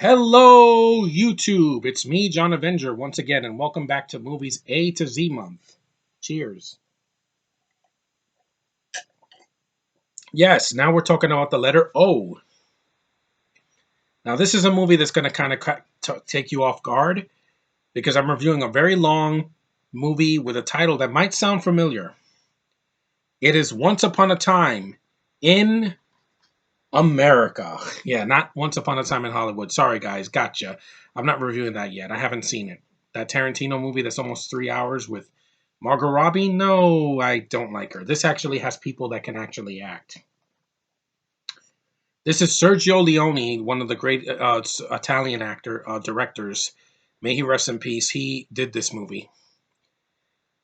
Hello, YouTube. It's me, John Avenger, once again, and welcome back to Movies A to Z Month. Cheers. Yes, now we're talking about the letter O. Now, this is a movie that's going to kind of take you off guard because I'm reviewing a very long movie with a title that might sound familiar. It is Once Upon a Time in America. Yeah, not Once Upon a Time in Hollywood. Sorry, guys. Gotcha. I'm not reviewing that yet. I haven't seen it. That Tarantino movie that's almost 3 hours with Margot Robbie? No, I don't like her. This actually has people that can actually act. This is Sergio Leone, one of the great Italian directors. May he rest in peace. He did this movie.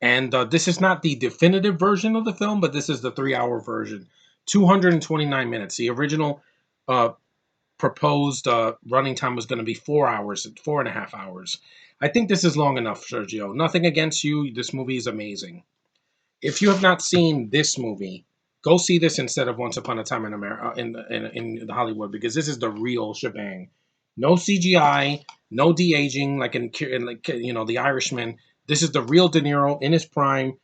And this is not the definitive version of the film, but this is the 3 hour version. 229 minutes. The original uh, proposed running time was going to be 4 hours, 4.5 hours. I think this is long enough, Sergio. Nothing against you. This movie is amazing. If you have not seen this movie, go see this instead of Once Upon a Time in America in Hollywood because this is the real shebang. No CGI, no de aging like The Irishman. This is the real De Niro in his prime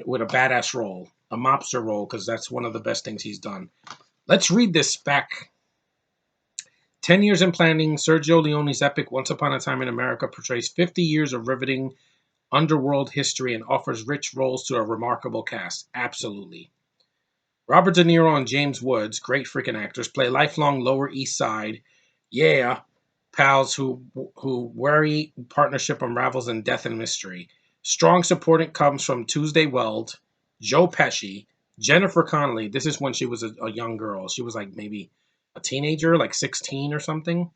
with a badass role, a mobster role, because that's one of the best things he's done. Let's read this back. 10 years in planning, Sergio Leone's epic Once Upon a Time in America portrays 50 years of riveting underworld history and offers rich roles to a remarkable cast. Absolutely. Robert De Niro and James Woods, great freaking actors, play lifelong Lower East Side, yeah, pals who worry partnership unravels in death and mystery. Strong support comes from Tuesday Weld, Joe Pesci, Jennifer Connelly. This is when she was a young girl. She was like maybe a teenager, like 16 or something.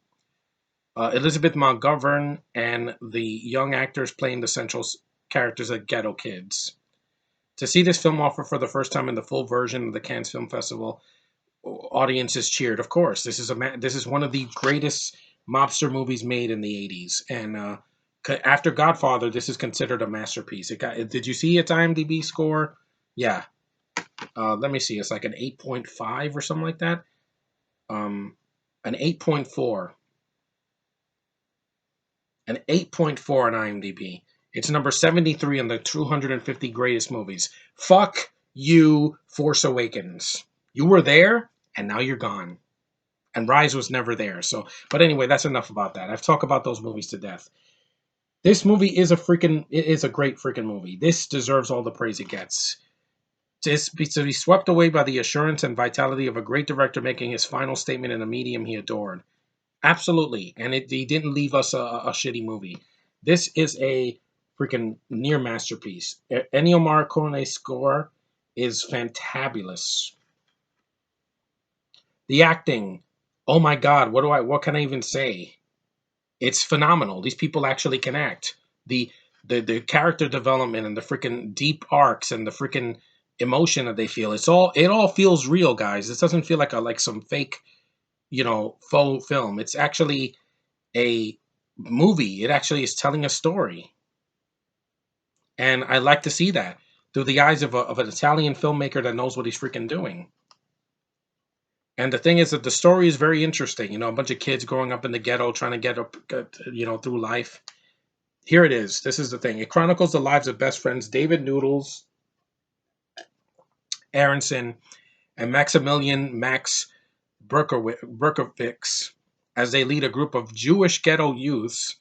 Elizabeth Montgovern and the young actors playing the central characters of Ghetto Kids. To see this film offered for the first time in the full version of the Cannes Film Festival, audiences cheered. Of course, this is one of the greatest mobster movies made in the '80s, and after Godfather, this is considered a masterpiece. Did you see its IMDb score? Yeah. Let me see. It's like an 8.5 or something like that. An 8.4. An 8.4 on IMDb. It's number 73 in the 250 greatest movies. Fuck you, Force Awakens. You were there, and now you're gone. And Rise was never there. So, but anyway, that's enough about that. I've talked about those movies to death. This movie is it is a great freaking movie. This deserves all the praise it gets. To be swept away by the assurance and vitality of a great director making his final statement in a medium he adored. Absolutely. And he didn't leave us a shitty movie. This is a freaking near masterpiece. Ennio Morricone's score is fantabulous. The acting, oh my god, what can I even say? It's phenomenal. These people actually can act. The the character development and the freaking deep arcs and the freaking emotion that they feel. It all feels real, guys. This doesn't feel like some fake, faux film. It's actually a movie. It actually is telling a story. And I like to see that through the eyes of an Italian filmmaker that knows what he's freaking doing. And the thing is that the story is very interesting. A bunch of kids growing up in the ghetto trying to get up, through life. Here it is. This is the thing. It chronicles the lives of best friends David Noodles Aronson and Maximilian Max Berkowitz as they lead a group of Jewish ghetto youths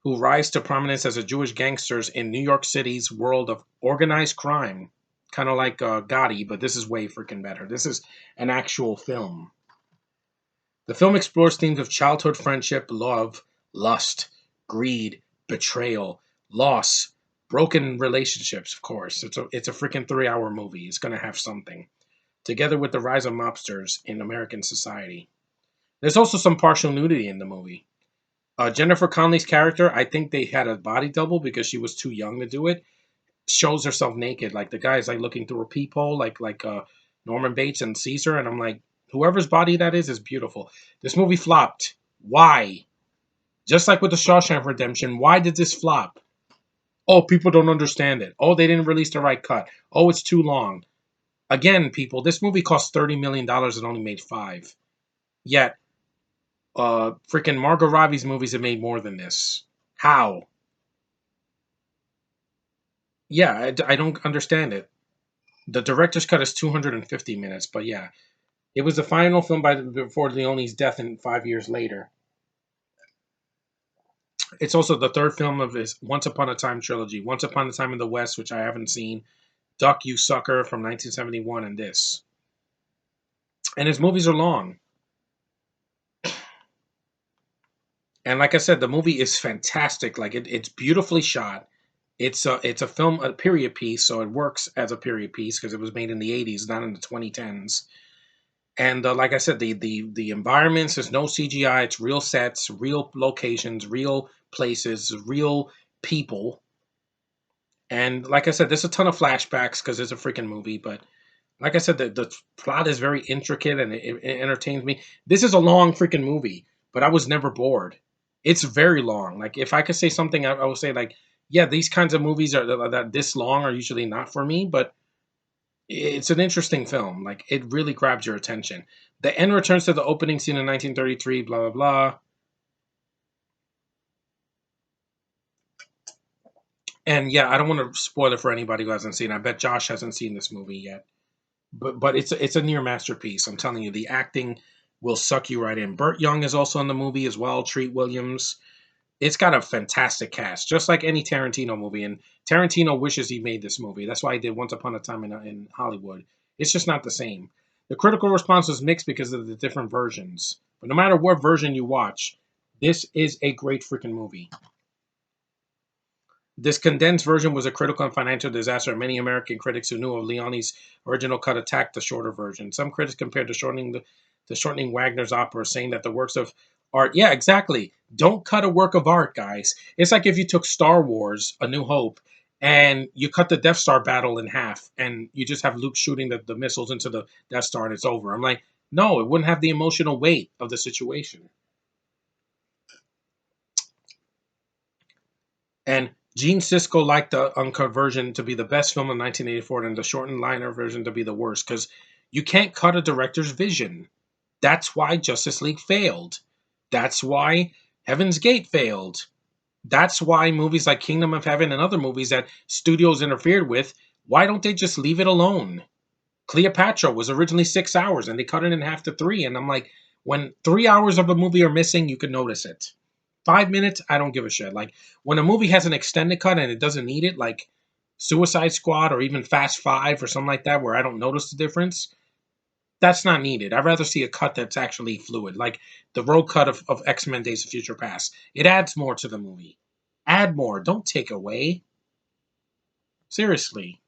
who rise to prominence as a Jewish gangsters in New York City's world of organized crime. Kind of like Gotti, but this is way freaking better. This is an actual film. The film explores themes of childhood friendship, love, lust, greed, betrayal, loss, broken relationships, of course. It's a freaking 3 hour movie. It's going to have something. Together with the rise of mobsters in American society. There's also some partial nudity in the movie. Jennifer Connelly's character, I think they had a body double because she was too young to do it. Shows herself naked, like the guy's like looking through a peephole, like Norman Bates and Caesar, and I'm like, whoever's body that is beautiful. This movie flopped. Why? Just like with the Shawshank Redemption, why did this flop? Oh, people don't understand it. Oh, they didn't release the right cut. Oh, it's too long. Again, people, this movie cost $30 million and only made $5. Yet Freaking Margot Robbie's movies have made more than this. How? Yeah, I don't understand it. The director's cut is 250 minutes, but yeah, it was the final film before Leone's death, and 5 years later. It's also the third film of his Once Upon a Time trilogy. Once Upon a Time in the West, which I haven't seen. Duck You Sucker from 1971, and this. And his movies are long. And like I said, the movie is fantastic. Like it's beautifully shot. It's a film, a period piece, so it works as a period piece because it was made in the 80s, not in the 2010s. And like I said, the environments, there's no CGI. It's real sets, real locations, real places, real people. And like I said, there's a ton of flashbacks because it's a freaking movie. But like I said, the plot is very intricate and it entertains me. This is a long freaking movie, but I was never bored. It's very long. Like if I could say something, I would say like, yeah, these kinds of movies are that this long are usually not for me, but it's an interesting film. Like it really grabs your attention. The end returns to the opening scene in 1933. Blah blah blah. And yeah, I don't want to spoil it for anybody who hasn't seen it. I bet Josh hasn't seen this movie yet. But it's a near masterpiece. I'm telling you, the acting will suck you right in. Burt Young is also in the movie as well. Treat Williams. It's got a fantastic cast, just like any Tarantino movie. And Tarantino wishes he made this movie. That's why he did Once Upon a Time in Hollywood. It's just not the same. The critical response was mixed because of the different versions. But no matter what version you watch, this is a great freaking movie. This condensed version was a critical and financial disaster, and many American critics who knew of Leone's original cut attacked the shorter version. Some critics compared to shortening Wagner's opera, saying that the works of art. Yeah, exactly. Don't cut a work of art, guys. It's like if you took Star Wars: A New Hope and you cut the Death Star battle in half, and you just have Luke shooting the missiles into the Death Star, and it's over. I'm like, no, it wouldn't have the emotional weight of the situation. And Gene Siskel liked the uncut version to be the best film of 1984 and the shortened liner version to be the worst because you can't cut a director's vision. That's why Justice League failed. That's why Heaven's Gate failed. That's why movies like Kingdom of Heaven and other movies that studios interfered with, why don't they just leave it alone? Cleopatra was originally 6 hours and they cut it in half to three. And I'm like, when 3 hours of a movie are missing, you can notice it. 5 minutes, I don't give a shit. Like when a movie has an extended cut and it doesn't need it, like Suicide Squad or even Fast Five or something like that, where I don't notice the difference, that's not needed. I'd rather see a cut that's actually fluid, like the road cut of X Men Days of Future Past. It adds more to the movie. Add more, don't take away. Seriously.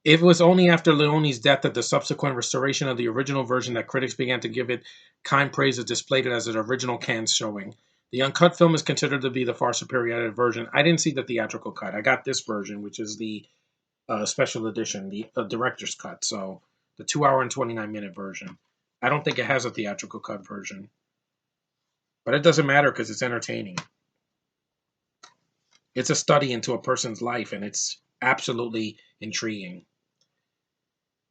It was only after Leone's death that the subsequent restoration of the original version that critics began to give it kind praise and displayed it as an original Cannes showing. The uncut film is considered to be the far superior edited version. I didn't see the theatrical cut. I got this version, which is the special edition, the director's cut. So the 2 hour and 29 minute version. I don't think it has a theatrical cut version, but it doesn't matter because it's entertaining. It's a study into a person's life, and it's absolutely intriguing.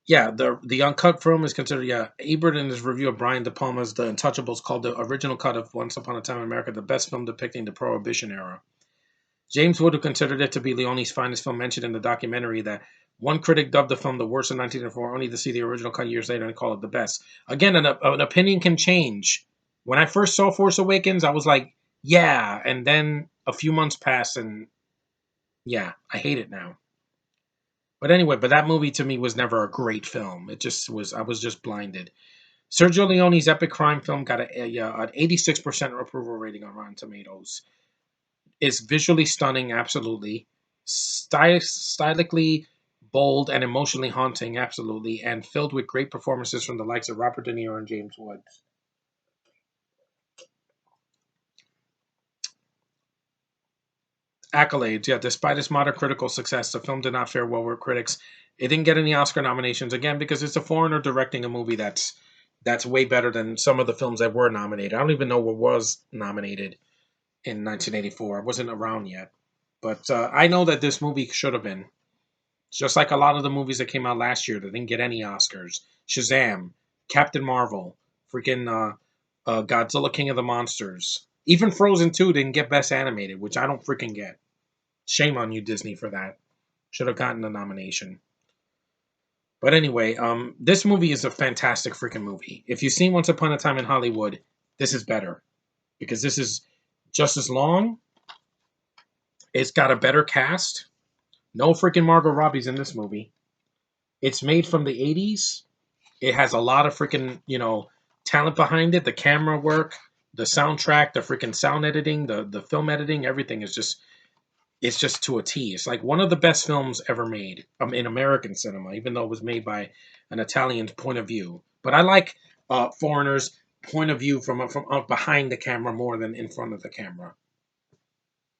Yeah, the uncut film is considered. Yeah, Ebert in his review of Brian De Palma's *The Untouchables* called the original cut of *Once Upon a Time in America* the best film depicting the Prohibition era. James Wood, who considered it to be Leone's finest film, mentioned in the documentary that one critic dubbed the film the worst of 1904, only to see the original cut years later and call it the best. Again, an opinion can change. When I first saw *Force Awakens*, I was like, yeah, and then a few months passed, and yeah, I hate it now. But anyway, but that movie to me was never a great film. It just was. I was just blinded. Sergio Leone's epic crime film got an 86% approval rating on Rotten Tomatoes. It's visually stunning, absolutely. Stylically bold and emotionally haunting, absolutely. And filled with great performances from the likes of Robert De Niro and James Woods. Accolades, yeah. Despite its moderate critical success, the film did not fare well with critics. It didn't get any Oscar nominations again because it's a foreigner directing a movie that's way better than some of the films that were nominated. I don't even know what was nominated in 1984. I wasn't around yet, but I know that this movie should have been. Just like a lot of the movies that came out last year that didn't get any Oscars. Shazam, Captain Marvel, Freaking Godzilla King of the Monsters. Even Frozen 2 didn't get Best Animated, which I don't freaking get. Shame on you, Disney, for that. Should have gotten the nomination. But anyway, this movie is a fantastic freaking movie. If you've seen Once Upon a Time in Hollywood, this is better because this is just as long. It's got a better cast. No freaking Margot Robbie's in this movie. It's made from the 80s. It has a lot of freaking, talent behind it. The camera work, the soundtrack, the freaking sound editing, the film editing, everything is just it's just to a T. It's like one of the best films ever made in American cinema, even though it was made by an Italian's point of view. But I like foreigners' point of view from behind the camera more than in front of the camera.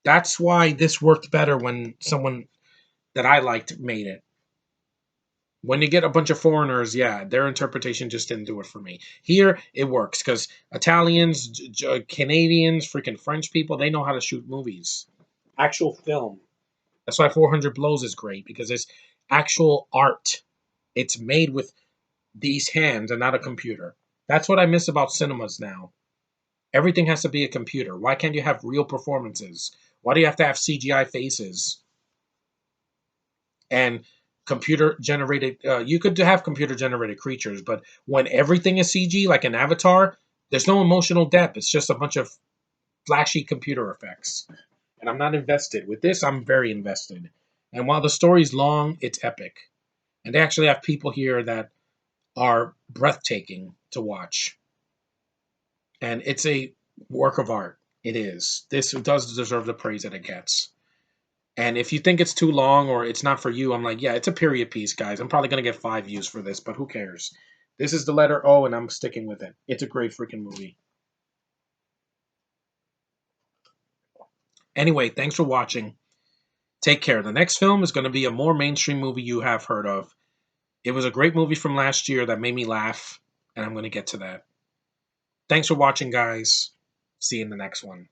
That's why this worked better when someone that I liked made it. When you get a bunch of foreigners, yeah, their interpretation just didn't do it for me. Here, it works because Italians, Canadians, freaking French people, they know how to shoot movies. Actual film. That's why 400 Blows is great because it's actual art. It's made with these hands and not a computer. That's what I miss about cinemas now. Everything has to be a computer. Why can't you have real performances? Why do you have to have CGI faces and computer generated? You could have computer generated creatures, but when everything is CG, like an Avatar, there's no emotional depth. It's just a bunch of flashy computer effects. And I'm not invested. With this, I'm very invested. And while the story's long, it's epic. And they actually have people here that are breathtaking to watch. And it's a work of art. It is. This does deserve the praise that it gets. And if you think it's too long or it's not for you, I'm like, yeah, it's a period piece, guys. I'm probably going to get 5 views for this, but who cares? This is the letter O, and I'm sticking with it. It's a great freaking movie. Anyway, thanks for watching. Take care. The next film is going to be a more mainstream movie you have heard of. It was a great movie from last year that made me laugh, and I'm going to get to that. Thanks for watching, guys. See you in the next one.